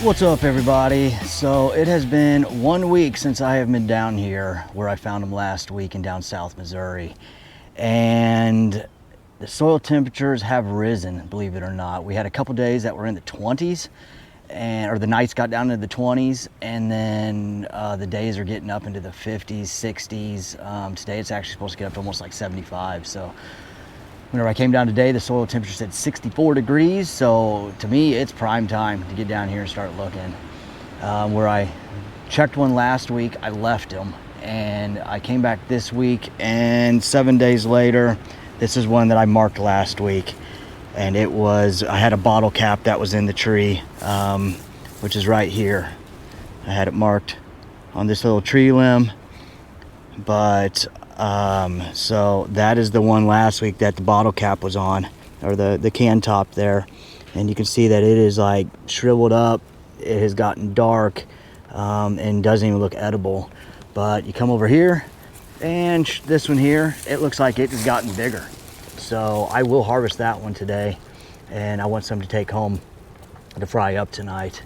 What's up, everybody? So it has been 1 week since I have been down here where I found them last week in down South Missouri, and the soil temperatures have risen, believe it or not. We had a couple days that were in the 20s, or the nights got down into the 20s, and then the days are getting up into the 50s, 60s. Today it's actually supposed to get up to almost like 75. So whenever I came down today, the soil temperature said 64 degrees. So to me, it's prime time to get down here and start looking. Where I checked one last week, I left them, and I came back this week, and 7 days later, this is one that I marked last week. And it was, I had a bottle cap that was in the tree, which is right here. I had it marked on this little tree limb, but so that is the one last week that the bottle cap was on, or the can top there. And you can see that it is like shriveled up. It has gotten dark, and doesn't even look edible. But you come over here, and this one here, it looks like it has gotten bigger. So I will harvest that one today, and I want some to take home to fry up tonight.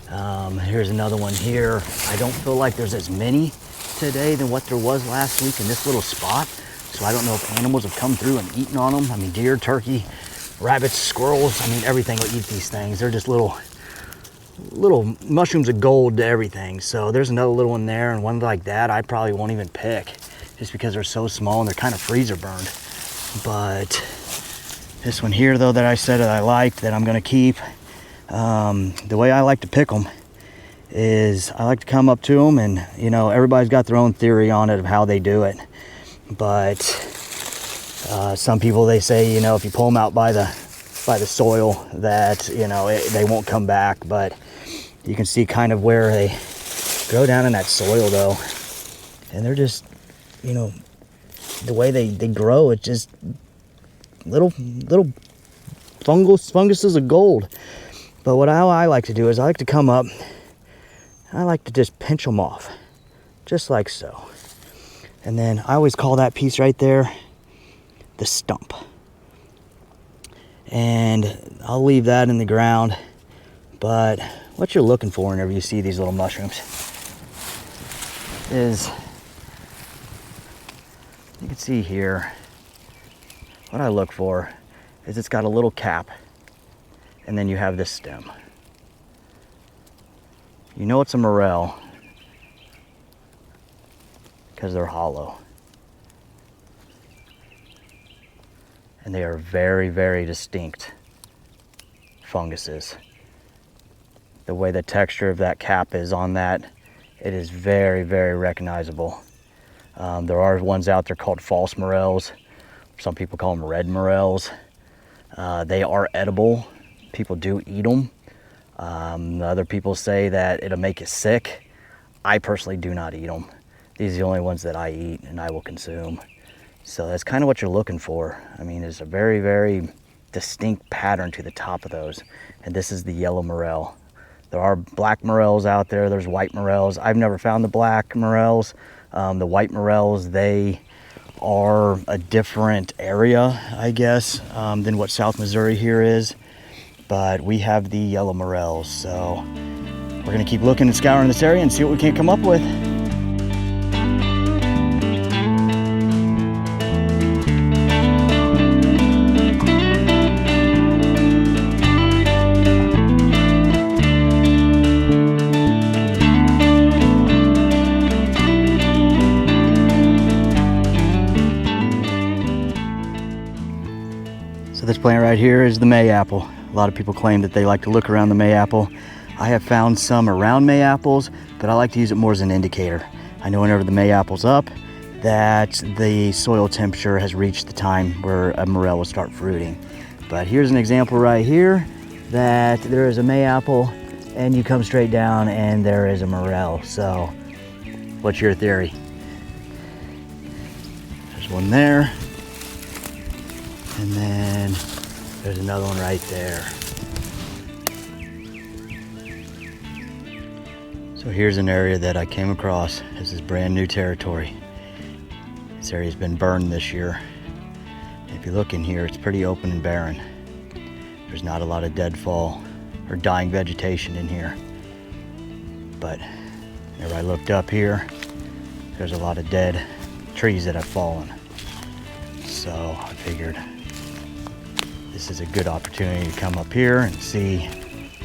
Here's another one here. I don't feel like there's as many today than what there was last week in this little spot. So I don't know if animals have come through and eaten on them. I mean, deer, turkey, rabbits, squirrels, I mean, everything will eat these things. They're just little mushrooms of gold to everything. So there's another little one there, and one like that I probably won't even pick just because they're so small and they're kind of freezer burned. But this one here, though, that I said that I liked, that I'm gonna keep, the way I like to pick them is I like to come up to them, and you know, everybody's got their own theory on it of how they do it. But some people, they say, you know, if you pull them out by the soil, that, you know, they won't come back. But you can see kind of where they grow down in that soil, though, and they're just, you know, the way they grow, it's just little funguses of gold. But how I like to do is I like to come up, I like to just pinch them off, just like so. And then I always call that piece right there the stump. And I'll leave that in the ground. But what you're looking for whenever you see these little mushrooms is, you can see here, what I look for is it's got a little cap, and then you have this stem. You know it's a morel because they're hollow. And they are very, very distinct funguses. The way the texture of that cap is on that, it is very, very recognizable. There are ones out there called false morels. Some people call them red morels. They are edible. People do eat them. Other people say that it'll make you sick. I personally do not eat them. These are the only ones that I eat and I will consume. So that's kind of what you're looking for. I mean, there's a very, very distinct pattern to the top of those. And this is the yellow morel. There are black morels out there. There's white morels. I've never found the black morels. The white morels, they are a different area, I guess, than what South Missouri here is. But we have the yellow morels, so we're gonna keep looking and scouring this area and see what we can come up with. So this plant right here is the mayapple. A lot of people claim that they like to look around the mayapple. I have found some around mayapples, but I like to use it more as an indicator. I know whenever the mayapple's up, that the soil temperature has reached the time where a morel will start fruiting. But here's an example right here that there is a mayapple, and you come straight down and there is a morel. So what's your theory? There's one there, and then there's another one right there. So here's an area that I came across. This is brand new territory. This area's been burned this year. If you look in here, it's pretty open and barren. There's not a lot of deadfall or dying vegetation in here. but whenever I looked up here, there's a lot of dead trees that have fallen. So I figured this is a good opportunity to come up here and see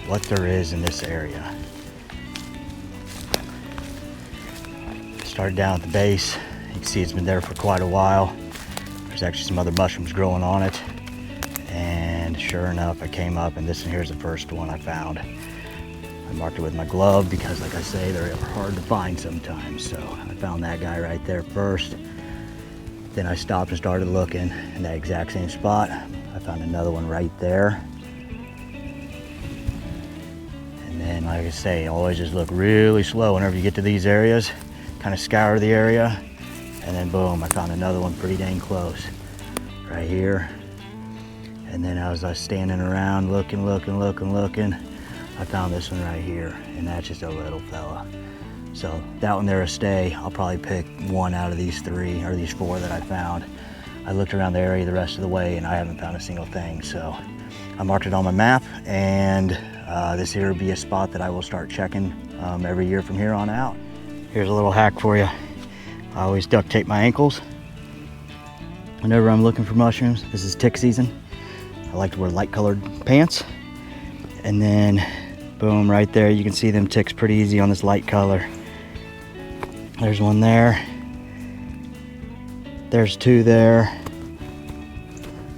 what there is in this area. Started down at the base. You can see it's been there for quite a while. There's actually some other mushrooms growing on it. And sure enough, I came up and this one here is the first one I found. I marked it with my glove because, like I say, they're hard to find sometimes. So I found that guy right there first. Then I stopped and started looking in that exact same spot. I found another one right there. And then, like I say, always just look really slow whenever you get to these areas. Kind of scour the area, and then boom, I found another one pretty dang close right here. And then as I was standing around looking, I found this one right here, and that's just a little fella. So that one there will stay. I'll probably pick one out of these three or these four that I found. I looked around the area the rest of the way and I haven't found a single thing. So I marked it on my map, and this here will be a spot that I will start checking every year from here on out. Here's a little hack for you. I always duct tape my ankles whenever I'm looking for mushrooms. This is tick season. I like to wear light colored pants. And then boom, right there, you can see them ticks pretty easy on this light color. There's one there. There's two there.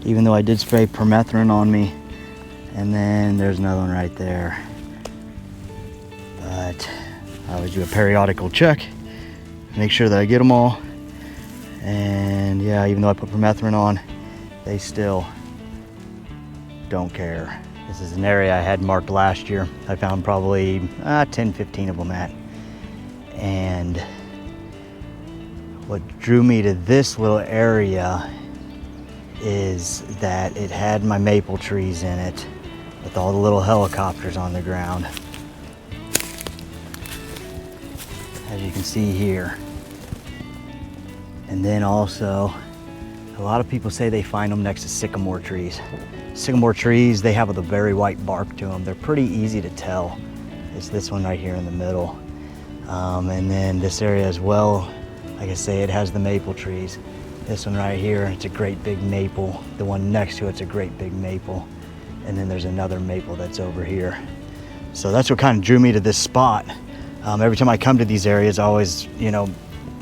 Even though I did spray permethrin on me. And then there's another one right there. But I always do a periodical check, make sure that I get them all. And yeah, even though I put permethrin on, they still don't care. This is an area I had marked last year. I found probably 10, 15 of them at. And what drew me to this little area is that it had my maple trees in it with all the little helicopters on the ground. As you can see here. And then also, a lot of people say they find them next to sycamore trees. Sycamore trees, they have a very white bark to them. They're pretty easy to tell. It's this one right here in the middle. And then this area as well, like I say, it has the maple trees. This one right here, it's a great big maple. The one next to it's a great big maple. And then there's another maple that's over here. So that's what kind of drew me to this spot. Every time I come to these areas, I always,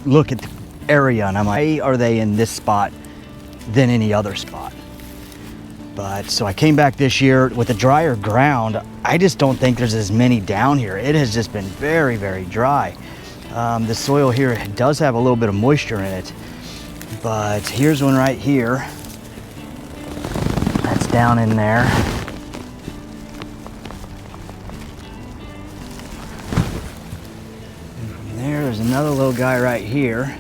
look at the area and I'm like, why are they in this spot than any other spot? But so I came back this year with the drier ground. I just don't think there's as many down here. It has just been very, very dry. The soil here does have a little bit of moisture in it, but here's one right here. That's down in there. There's another little guy right here.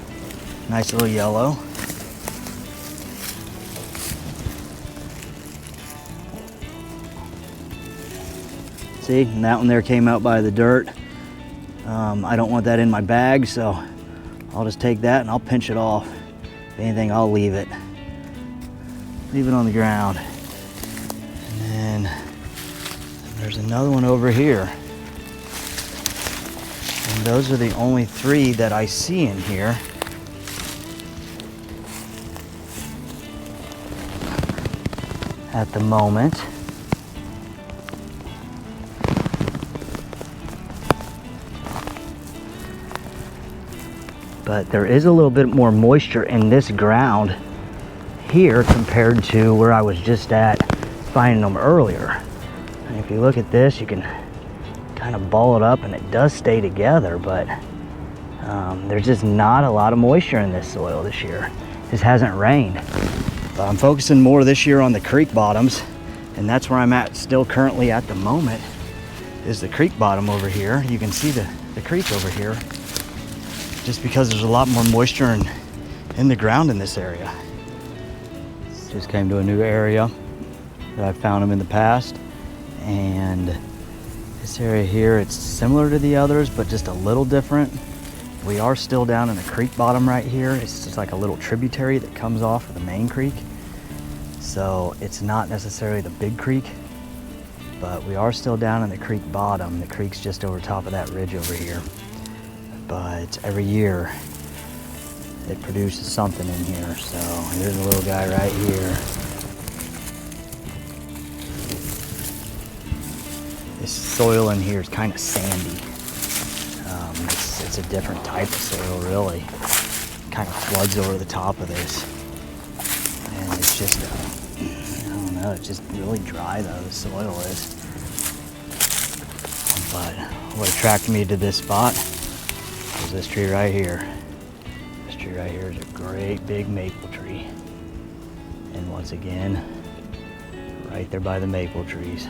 Nice little yellow. See, and that one there came out by the dirt. I don't want that in my bag, so I'll just take that and I'll pinch it off. If anything, I'll leave it. Leave it on the ground. And then there's another one over here. And those are the only three that I see in here. At the moment. But there is a little bit more moisture in this ground here compared to where I was just at finding them earlier. And if you look at this, you can kind of ball it up and it does stay together, but there's just not a lot of moisture in this soil this year. It hasn't rained. But I'm focusing more this year on the creek bottoms, and that's where I'm at still currently at the moment, is the creek bottom over here. You can see the creek over here, just because there's a lot more moisture in the ground in this area. Just came to a new area that I've found them in the past, and this area here, it's similar to the others, but just a little different. We are still down in the creek bottom right here. It's just like a little tributary that comes off of the main creek. So it's not necessarily the big creek. but we are still down in the creek bottom. The creek's just over top of that ridge over here. But every year it produces something in here. So here's a little guy right here. This soil in here is kind of sandy. It's a different type of soil, really. Kind of floods over the top of this. And it's just, I don't know, it's just really dry though, the soil is. But what attracted me to this spot was this tree right here. This tree right here is a great big maple tree. And once again, right there by the maple trees.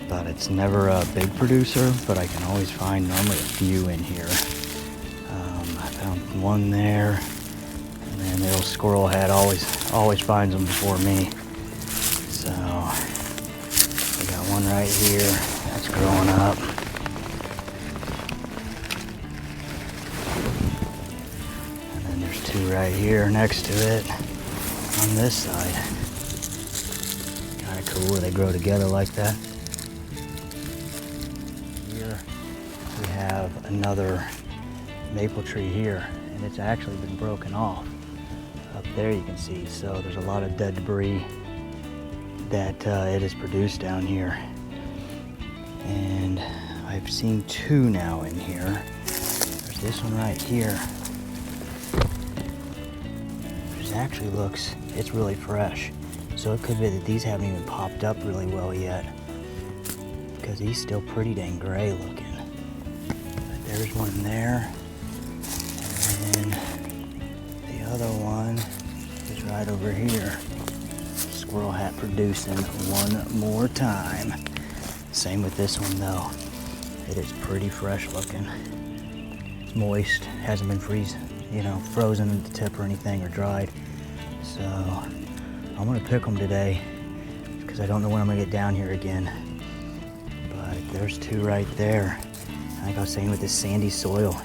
But it's never a big producer, but I can always find normally a few in here. I found one there, and then the old squirrel head always finds them before me. So we got one right here that's growing up. And then there's two right here next to it on this side. Kind of cool where they grow together like that. We have another maple tree here, and it's actually been broken off. Up there you can see, so there's a lot of dead debris that it has produced down here. And I've seen two now in here. There's this one right here. It actually looks, it's really fresh. So it could be that these haven't even popped up really well yet, because he's still pretty dang gray looking. There's one there, and the other one is right over here. Squirrel hat producing one more time. Same with this one though. It is pretty fresh looking. It's moist, hasn't been frozen at the tip or anything or dried. So I'm gonna pick them today because I don't know when I'm gonna get down here again. But there's two right there. Like I was saying, with this sandy soil,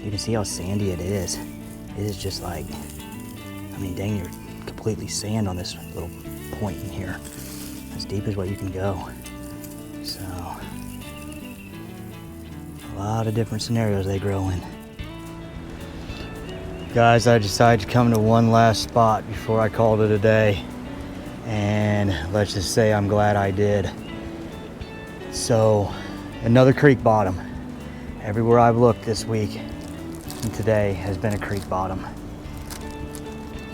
you can see how sandy it is. It is just like, I mean, dang, you're completely sand on this little point in here. As deep as what you can go. So, a lot of different scenarios they grow in. Guys, I decided to come to one last spot before I called it a day. And let's just say I'm glad I did. So, another creek bottom. Everywhere I've looked this week and today has been a creek bottom.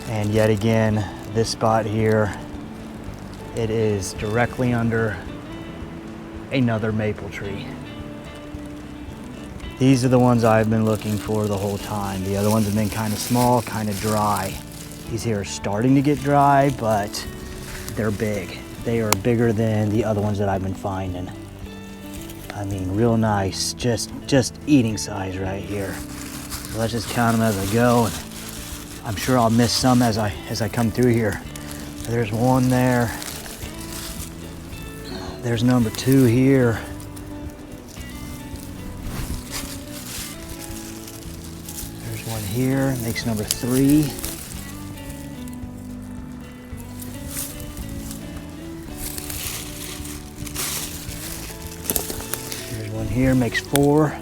And yet again, this spot here, it is directly under another maple tree. These are the ones I've been looking for the whole time. The other ones have been kind of small, kind of dry. These here are starting to get dry, but they're big. They are bigger than the other ones that I've been finding. I mean, real nice, just eating size right here. So let's just count them as I go. And I'm sure I'll miss some as I come through here. There's one there. There's number two here. There's one here, makes number three. One here makes four.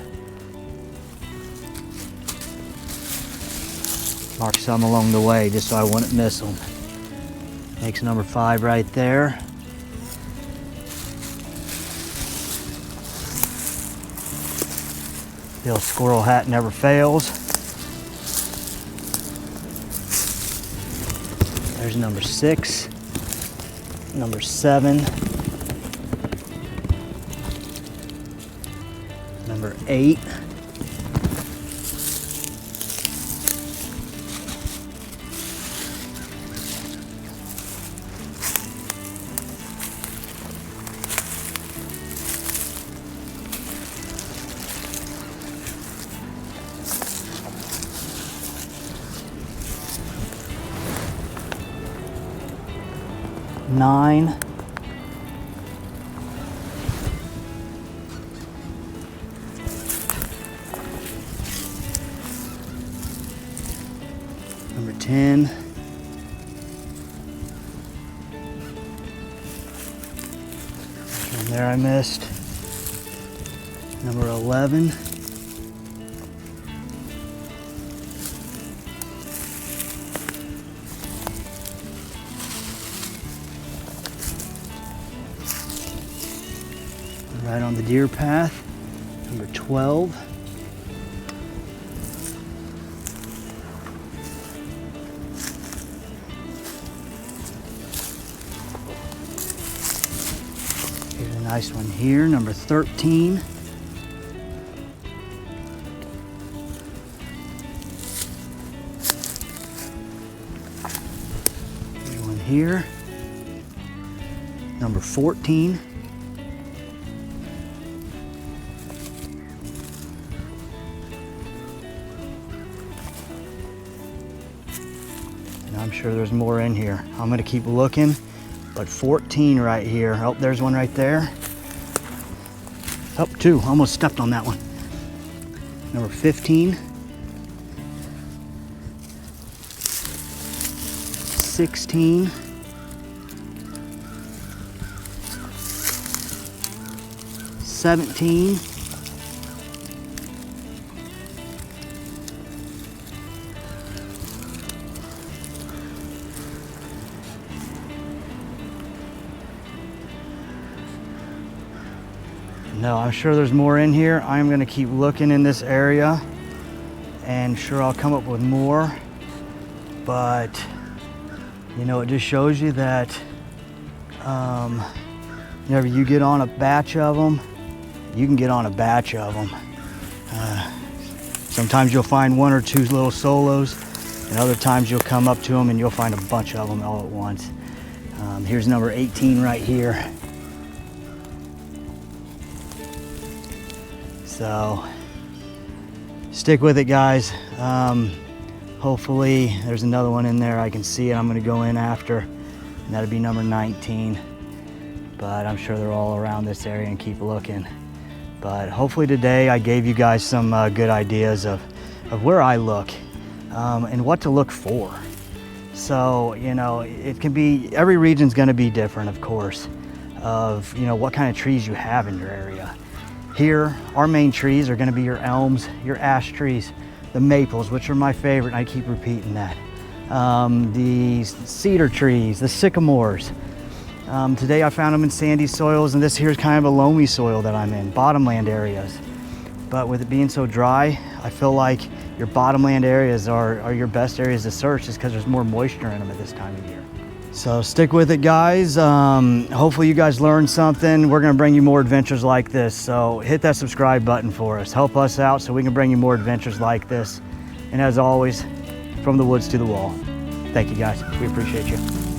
Mark some along the way just so I wouldn't miss them. Makes number five right there. The old squirrel hat never fails. There's number six, number seven. Number 8. Nine. Number 10. There I missed number 11. Right on the deer path, number 12. Here's a nice one here, number 13. Here's one here, number 14. I'm sure there's more in here. I'm gonna keep looking, but 14 right here. Oh, there's one right there. Oh, two, almost stepped on that one. Number 15. 16. 17. No, I'm sure there's more in here. I'm gonna keep looking in this area and sure I'll come up with more. But, you know, it just shows you that whenever you get on a batch of them, you can get on a batch of them. Sometimes you'll find one or two little solos, and other times you'll come up to them and you'll find a bunch of them all at once. Here's number 18 right here. So stick with it, guys. Hopefully there's another one in there I can see it. I'm going to go in after, and that'll be number 19. But I'm sure they're all around this area and keep looking. But hopefully today I gave you guys some good ideas of where I look and what to look for. So, you know, it can be, every region's going to be different, of course, of, you know, what kind of trees you have in your area. Here, our main trees are going to be your elms, your ash trees, the maples, which are my favorite, and I keep repeating that. The cedar trees, the sycamores. Today I found them in sandy soils, and this here's kind of a loamy soil that I'm in, bottomland areas. But with it being so dry, I feel like your bottomland areas are your best areas to search just because there's more moisture in them at this time of year. So stick with it, guys. Hopefully you guys learned something. We're gonna bring you more adventures like this. So hit that subscribe button for us. Help us out so we can bring you more adventures like this. And as always, from the woods to the wall. Thank you, guys. We appreciate you.